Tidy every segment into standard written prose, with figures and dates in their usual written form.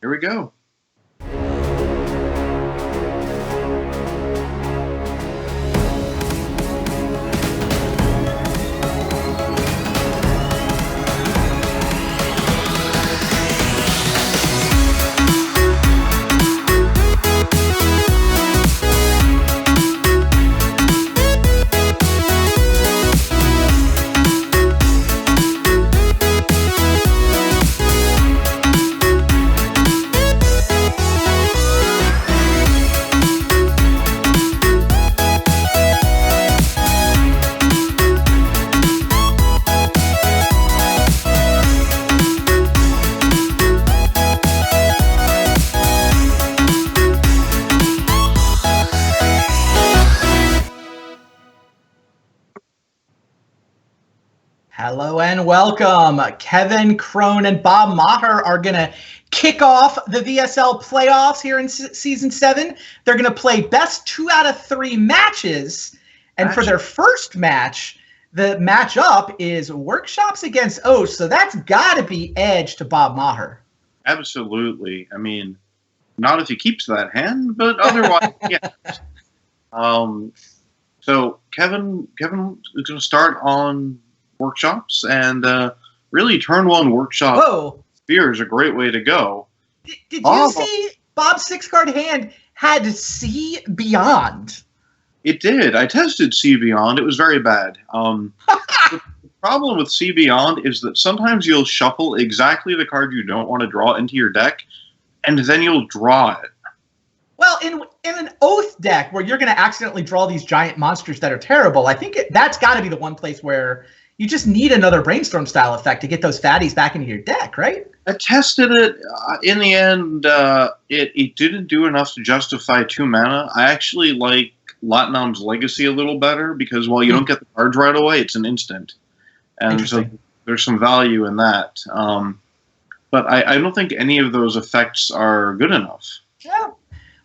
Here we go. Hello and welcome. Kevin, Cron, and Bob Maher are going to kick off the VSL playoffs here in Season 7. They're going to play best 2 out of 3 matches. And for their first match, the matchup is Workshops against Oath. So that's got to be edge to Bob Maher. Absolutely. I mean, not if he keeps that hand, but otherwise, yeah. So Kevin is going to start on Workshops, and really turn 1 Workshop. Whoa. Sphere is a great way to go. Did you see Bob's 6-card hand had See Beyond? It did. I tested See Beyond. It was very bad. The problem with See Beyond is that sometimes you'll shuffle exactly the card you don't want to draw into your deck, and then you'll draw it. Well, in an Oath deck where you're going to accidentally draw these giant monsters that are terrible, I think that's got to be the one place where you just need another Brainstorm style effect to get those fatties back into your deck, right? I tested it. In the end, it didn't do enough to justify 2 mana. I actually like Latnam's Legacy a little better because while you don't get the cards right away, it's an instant. And so there's some value in that. But I don't think any of those effects are good enough. Yeah.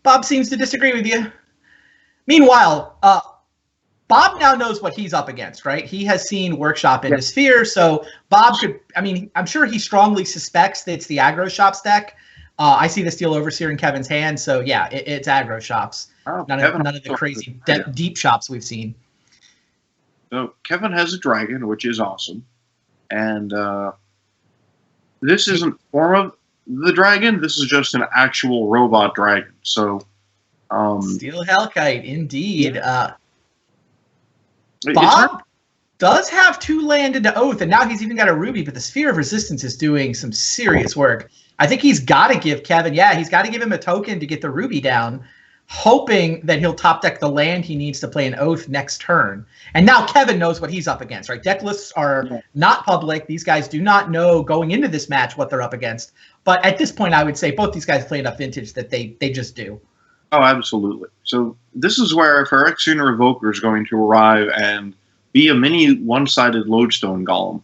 Bob seems to disagree with you. Meanwhile, Bob now knows what he's up against, right? He has seen Workshop in his Sphere, so Bob could, I mean, I'm sure he strongly suspects that it's the Aggro Shops deck. I see the Steel Overseer in Kevin's hand, so yeah, it's Aggro Shops. Oh, none of the crazy deep shops we've seen. So Kevin has a dragon, which is awesome. And this isn't form of the dragon, this is just an actual robot dragon. So Steel Hellkite, indeed. Yeah. Bob does have 2 land into Oath, and now he's even got a Ruby, but the Sphere of Resistance is doing some serious work. I think he's got to give Kevin, he's got to give him a token to get the Ruby down, hoping that he'll top deck the land he needs to play an Oath next turn. And now Kevin knows what he's up against, right? Deck lists are not public. These guys do not know going into this match what they're up against. But at this point, I would say both these guys play enough vintage that they just do. Oh, absolutely. So this is where Phyrexian Revoker is going to arrive and be a mini one-sided Lodestone Golem.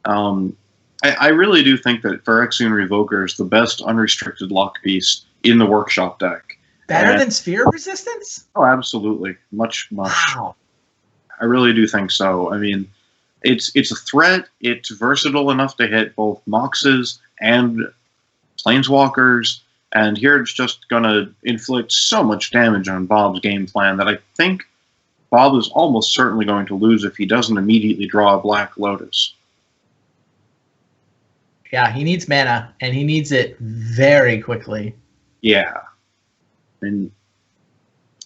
I really do think that Phyrexian Revoker is the best unrestricted luck piece in the Workshop deck. Better than Sphere of Resistance? Oh, absolutely. Much. Wow. I really do think so. I mean, it's a threat. It's versatile enough to hit both Moxes and Planeswalkers. And here it's just going to inflict so much damage on Bob's game plan that I think Bob is almost certainly going to lose if he doesn't immediately draw a Black Lotus. Yeah, he needs mana, and he needs it very quickly. Yeah. And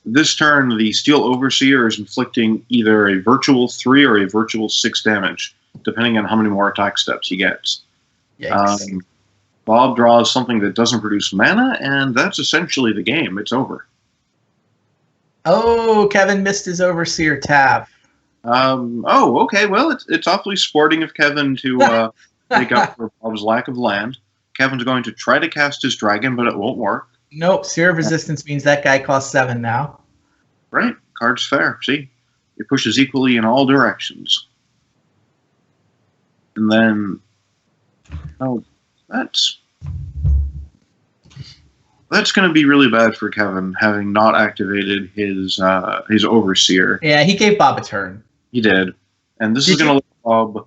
this turn, the Steel Overseer is inflicting either a virtual 3 or a virtual 6 damage, depending on how many more attack steps he gets. Yikes. Bob draws something that doesn't produce mana, and that's essentially the game. It's over. Oh, Kevin missed his Overseer tap. Oh, okay. Well, it's awfully sporting of Kevin to make up for Bob's lack of land. Kevin's going to try to cast his dragon, but it won't work. Nope. Sphere of Resistance means that guy costs 7 now. Right. Card's fair. See? It pushes equally in all directions. And then... Oh, that's going to be really bad for Kevin, having not activated his Overseer. Yeah, he gave Bob a turn. He did. And this is going to let Bob,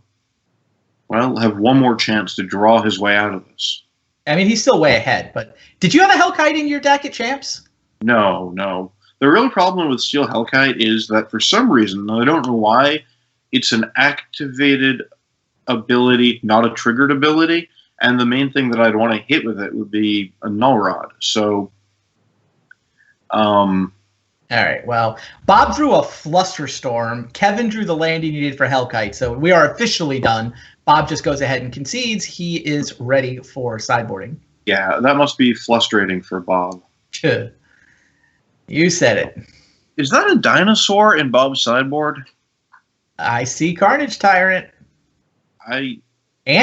well, have one more chance to draw his way out of this. I mean, he's still way ahead, but did you have a Hellkite in your deck at Champs? No, no. The real problem with Steel Hellkite is that for some reason, I don't know why, it's an activated ability, not a triggered ability, and the main thing that I'd want to hit with it would be a Null Rod. So, all right, well, Bob drew a Flusterstorm. Kevin drew the land he needed for Hellkite, so we are officially done. Bob just goes ahead and concedes. He is ready for sideboarding. yeah, that must be frustrating for Bob. Good. You said it. Is that a dinosaur in Bob's sideboard? I see Carnage Tyrant. And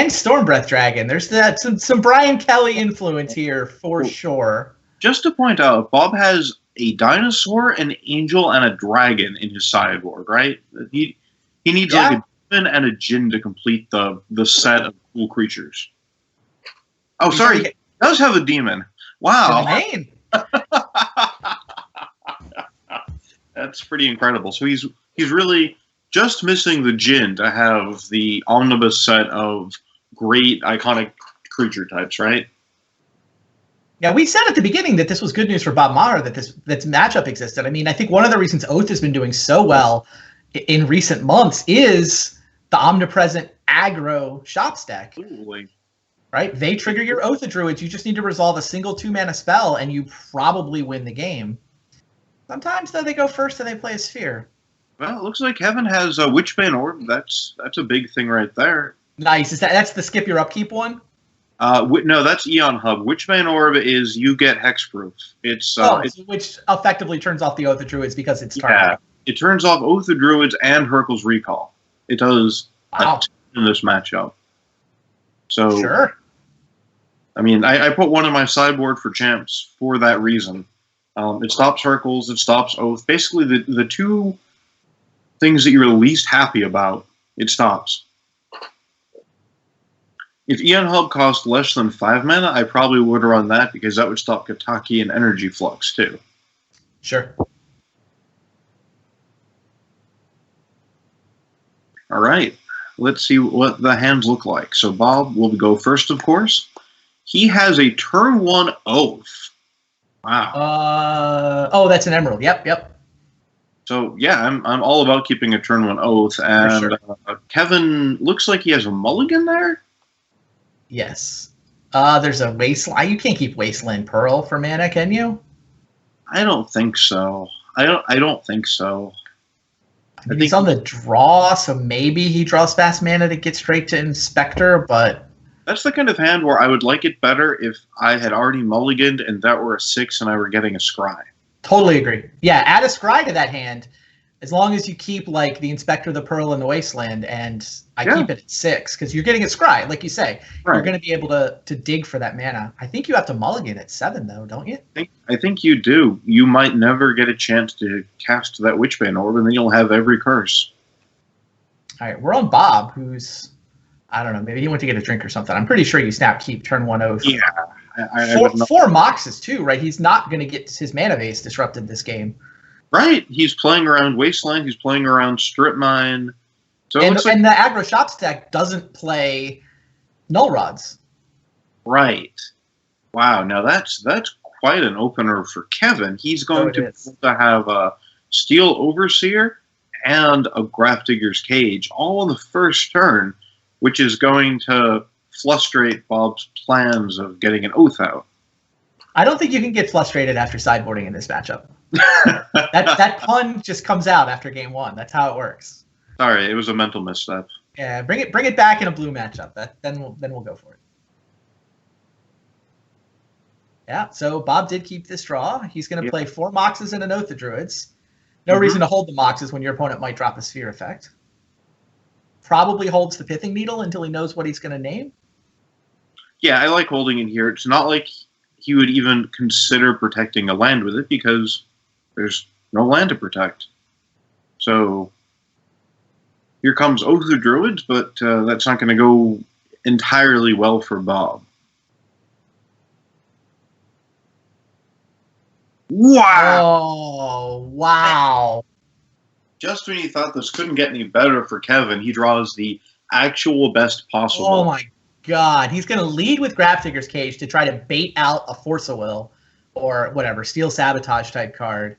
Stormbreath Dragon. There's that some Brian Kelly influence here for sure. Just to point out, Bob has a dinosaur, an angel, and a dragon in his sideboard, right? He needs like a demon and a djinn to complete the set of cool creatures. Oh, sorry, he does have a demon. Wow. That's pretty incredible. So he's really just missing the djinn to have the omnibus set of great iconic creature types, right? Yeah, we said at the beginning that this was good news for Bob Maher, that this matchup existed. I mean, I think one of the reasons Oath has been doing so well in recent months is the omnipresent aggro shops deck. Absolutely. Right? They trigger your Oath of Druids. You just need to resolve a single 2-mana spell, and you probably win the game. Sometimes, though, they go first and they play a Sphere. Well, it looks like Kevin has a Witchbane Orb. That's a big thing right there. Nice. That's the skip your upkeep one? No, that's Eon Hub. Witchbane Orb is you get hexproof. It's which effectively turns off the Oath of Druids because it's targeted. Yeah, it turns off Oath of Druids and Hurkyl's Recall. It does a ton in this matchup. So sure. I mean, I put one in my sideboard for Champs for that reason. It stops Hurkyl's, it stops Oath. Basically, the two things that you're least happy about, it stops. If Eon Hub cost less than 5 mana, I probably would run that because that would stop Kataki and Energy Flux too. Sure. All right, let's see what the hands look like. So Bob will go first, of course. He has a turn 1 Oath. Wow. That's an Emerald. Yep. So yeah, I'm all about keeping a turn 1 Oath, and sure. Kevin looks like he has a mulligan there. Yes. There's a Wasteland. You can't keep Wasteland Pearl for mana, can you? I don't think so. I don't think so. I mean, he's on the draw, so maybe he draws fast mana to get straight to Inspector, but that's the kind of hand where I would like it better if I had already mulliganed and that were a 6 and I were getting a scry. Totally agree. Yeah, add a scry to that hand, as long as you keep like the Inspector, the Pearl, and the Wasteland, and I keep it at 6 because you're getting a scry, like you say. Right. You're going to be able to dig for that mana. I think you have to mulligan at 7 though, don't you? I think you do. You might never get a chance to cast that Witchbane Orb, and then you'll have every curse. All right, we're on Bob, who's, I don't know, maybe he went to get a drink or something. I'm pretty sure you snap keep turn 1 Oath. Yeah. Four Moxes too, right? He's not going to get his mana base disrupted this game. Right. He's playing around Wasteland. He's playing around Strip Mine. So and the aggro shops deck doesn't play Null Rods. Right. Wow. Now that's quite an opener for Kevin. He's going to have a Steel Overseer and a Grafdigger's Cage all on the first turn, which is going to frustrate Bob's plans of getting an Oath out. I don't think you can get frustrated after sideboarding in this matchup. that pun just comes out after game 1. That's how it works. Sorry, it was a mental misstep. Yeah, bring it back in a blue matchup. Then we'll go for it. Yeah, so Bob did keep this draw. He's going to play 4 Moxes and an Oath of Druids. No reason to hold the Moxes when your opponent might drop a Sphere effect. Probably holds the Pithing Needle until he knows what he's going to name. Yeah, I like holding it here. It's not like he would even consider protecting a land with it because there's no land to protect. So here comes Oath of Druids, but that's not going to go entirely well for Bob. Wow! Oh, wow. Just when you thought this couldn't get any better for Kevin, he draws the actual best possible. Oh my God. He's going to lead with Grafdigger's Cage to try to bait out a Force of Will or whatever, Steel Sabotage type card.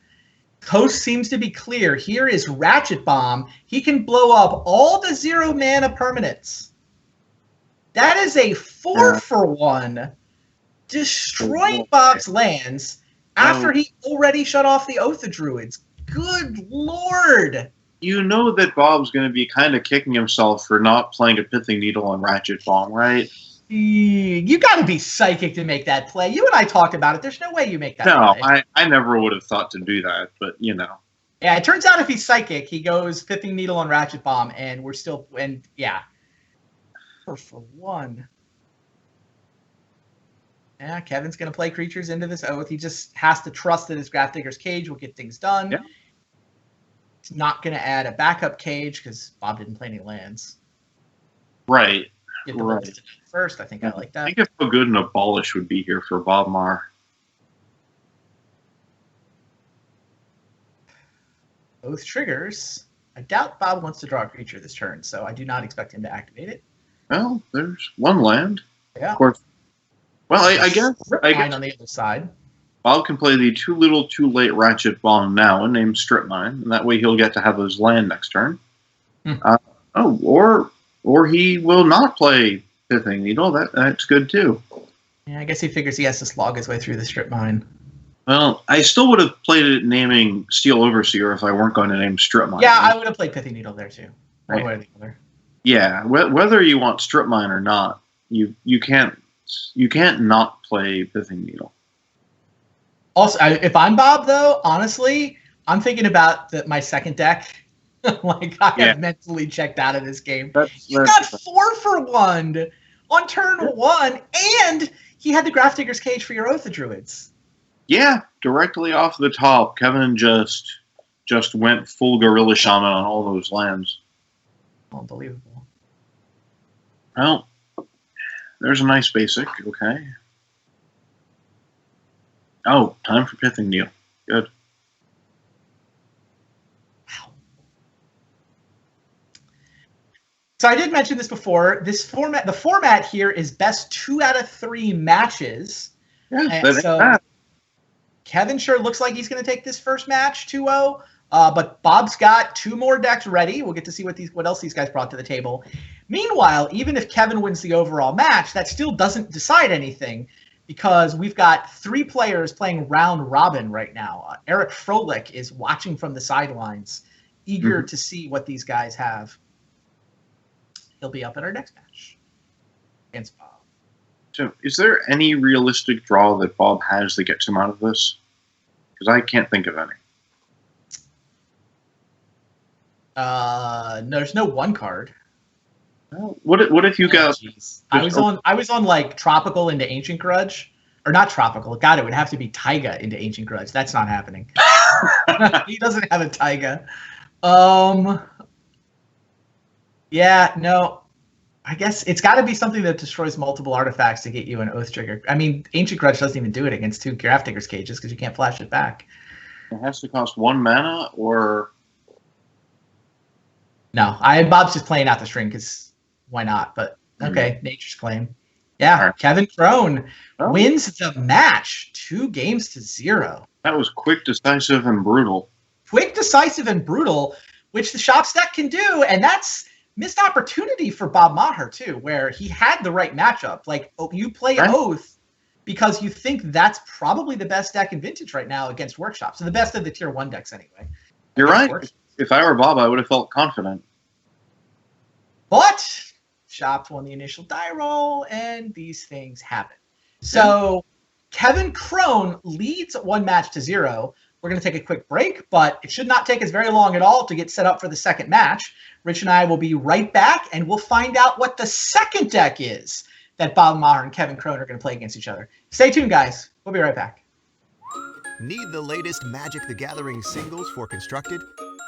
Coast seems to be clear. Here is Ratchet Bomb. He can blow up all the 0 mana permanents. That is a 4-for-1. Destroying Bob's lands after he already shut off the Oath of Druids. Good Lord. You know that Bob's going to be kind of kicking himself for not playing a Pithing Needle on Ratchet Bomb, right? You got to be psychic to make that play. You and I talked about it. There's no way you make that play. No, I never would have thought to do that, but you know. Yeah, it turns out if he's psychic, he goes Pithing Needle on Ratchet Bomb, and we're still, and yeah. 4-for-1. Yeah, Kevin's going to play creatures into this Oath. He just has to trust that his Grafdigger's Cage will get things done. Yeah. He's not going to add a backup cage because Bob didn't play any lands. Right. Get the lands first. I think I like that. Think of how good an Abolish would be here for Bob Maher. Oath triggers. I doubt Bob wants to draw a creature this turn, so I do not expect him to activate it. Well, there's one land. Yeah. Of course. Well, I guess on the other side. Bob can play the too little, too late Ratchet Bomb now and name Strip Mine, and that way he'll get to have his land next turn. Or he will not play Pithing Needle. That's good too. Yeah, I guess he figures he has to slog his way through the Strip Mine. Well, I still would have played it naming Steel Overseer if I weren't going to name Strip Mine. Yeah, I would have played Pithing Needle there too. One Right. way or the other. Yeah, whether you want Strip Mine or not, you can't not play Pithing Needle. Also, if I'm Bob, though, honestly, I'm thinking about my second deck. Like, I have mentally checked out of this game. You got 4-for-1 on turn 1, and he had the Grafdigger's Cage for your Oath of Druids. Yeah, directly off the top, Kevin just went full Gorilla Shaman on all those lands. Unbelievable. Well, there's a nice basic, okay. Oh, time for Pithing Needle. Good. Wow. So I did mention this before. The format here is best 2 out of 3 matches. Yeah, so Kevin sure looks like he's going to take this first match 2-0. But Bob's got 2 more decks ready. We'll get to see what else these guys brought to the table. Meanwhile, even if Kevin wins the overall match, that still doesn't decide anything because we've got 3 players playing round robin right now. Eric Froelich is watching from the sidelines, eager to see what these guys have. He'll be up in our next match against Bob. So, is there any realistic draw that Bob has that gets him out of this? Because I can't think of any. No, there's no 1 card. Well, what if you got? I was on like Tropical into Ancient Grudge, or not Tropical. God, it would have to be Taiga into Ancient Grudge. That's not happening. He doesn't have a Taiga. Yeah, no. I guess it's got to be something that destroys multiple artifacts to get you an Oath trigger. I mean, Ancient Grudge doesn't even do it against 2 Grafdigger's Cages because you can't flash it back. It has to cost 1 mana, or no. Bob's just playing out the string because why not? But okay, Nature's Claim. Yeah, right. Kevin Cron wins the match 2-0. That was quick, decisive, and brutal. Quick, decisive, and brutal, which the Shop's deck can do, and that's missed opportunity for Bob Maher too, where he had the right matchup. Like, you play Oath because you think that's probably the best deck in Vintage right now against Workshop. So the best of the Tier 1 decks anyway. You're right. If I were Bob, I would have felt confident. But Shops won the initial die roll, and these things happen. So Kevin Cron leads 1-0. We're going to take a quick break, but it should not take us very long at all to get set up for the second match. Rich and I will be right back, and we'll find out what the second deck is that Bob Maher and Kevin Cron are going to play against each other. Stay tuned, guys. We'll be right back. Need the latest Magic the Gathering singles for Constructed?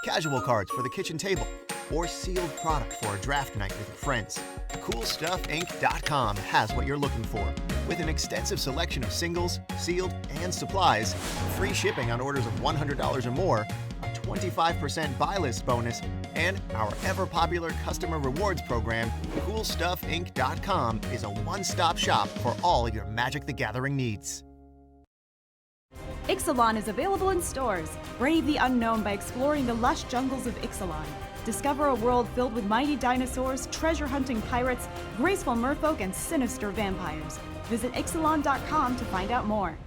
Casual cards for the kitchen table? Or sealed product for a draft night with your friends? CoolStuffInc.com has what you're looking for. With an extensive selection of singles, sealed, and supplies, free shipping on orders of $100 or more, a 25% buy list bonus, and our ever-popular customer rewards program, CoolStuffInc.com is a one-stop shop for all your Magic the Gathering needs. Ixalan is available in stores. Brave the unknown by exploring the lush jungles of Ixalan. Discover a world filled with mighty dinosaurs, treasure-hunting pirates, graceful merfolk, and sinister vampires. Visit Ixalan.com to find out more.